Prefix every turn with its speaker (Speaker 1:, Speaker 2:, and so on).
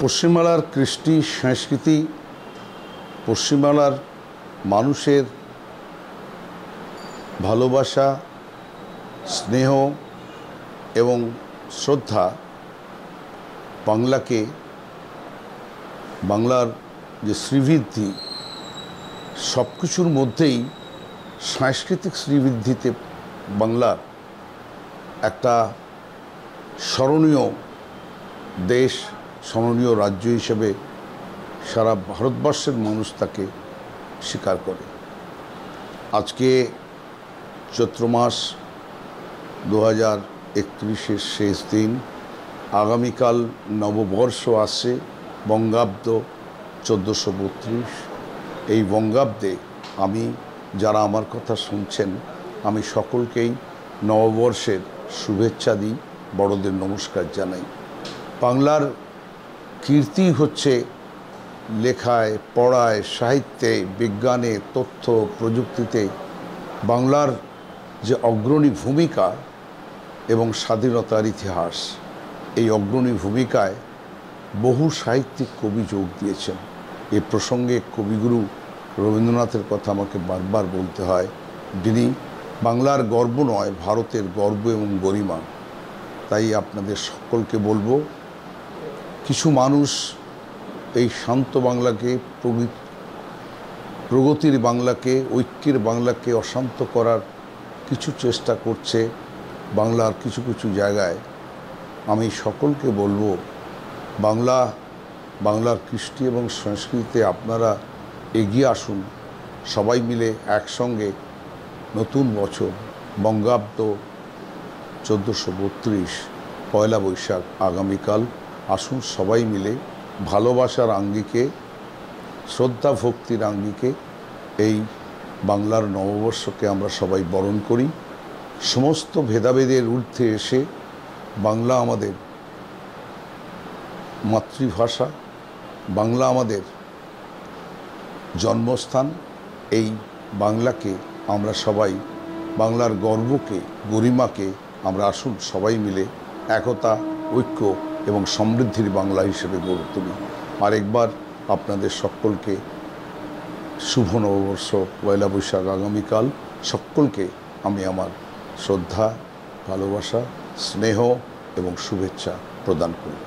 Speaker 1: পশ্চিমবাংলার কৃষ্টি সংস্কৃতি, পশ্চিমবাংলার মানুষের ভালোবাসা, স্নেহ এবং শ্রদ্ধা বাংলাকে, বাংলার যে শ্রীবৃদ্ধি, সব কিছুর মধ্যেই সাংস্কৃতিক শ্রীবৃদ্ধিতে বাংলার একটা স্মরণীয় দেশ, স্মরণীয় রাজ্য হিসেবে সারা ভারতবর্ষের মানুষ তাকে স্বীকার করে। আজকে চৈত্র মাস 2031-এর শেষ দিন, আগামীকাল নববর্ষ আসছে, বঙ্গাব্দ 1432। এই বঙ্গাব্দে আমি, যারা আমার কথা শুনছেন, আমি সকলকেই নববর্ষের শুভেচ্ছা দিই, বড়দের নমস্কার জানাই। বাংলার কীর্তি হচ্ছে লেখায়, পড়ায়, সাহিত্যে, বিজ্ঞানে, তথ্য প্রযুক্তিতে বাংলার যে অগ্রণী ভূমিকা এবং স্বাধীনতার ইতিহাস, এই অগ্রণী ভূমিকায় বহু সাহিত্যিক কবি যোগ দিয়েছেন। এ প্রসঙ্গে কবিগুরু রবীন্দ্রনাথের কথা আমাকে বারবার বলতে হয়, যিনি বাংলার গর্ব নয়, ভারতের গর্ব এবং গরিমা। তাই আপনাদের সকলকে বলবো, কিছু মানুষ এই শান্ত বাংলাকে, প্রগতির বাংলাকে, ঐক্যের বাংলাকে অশান্ত করার কিছু চেষ্টা করছে বাংলার কিছু কিছু জায়গায়। আমি সকলকে বলবো, বাংলার কৃষ্টি এবং সংস্কৃতিতে আপনারা এগিয়ে আসুন। সবাই মিলে একসঙ্গে নতুন বছর বঙ্গাব্দ 1432 পয়লা বৈশাখ আগামীকাল, আসুন সবাই মিলে ভালোবাসার আঙ্গিকে, শ্রদ্ধা ভক্তির আঙ্গিকে এই বাংলার নববর্ষকে আমরা সবাই বরণ করি। সমস্ত ভেদাভেদের ঊর্ধ্বে এসে বাংলা আমাদের মাতৃভাষা, বাংলা আমাদের জন্মস্থান। এই বাংলাকে আমরা সবাই, বাংলার গর্বকে, গরিমাকে আমরা আসুন সবাই মিলে একতা, ঐক্য এবং সমৃদ্ধির বাংলা হিসেবে গড়ে তুলি। আরেকবার আপনাদের সকলকে শুভ নববর্ষ, পয়লা বৈশাখ আগামীকাল। সকলকে আমি আমার শ্রদ্ধা, ভালোবাসা, স্নেহ এবং শুভেচ্ছা প্রদান করি।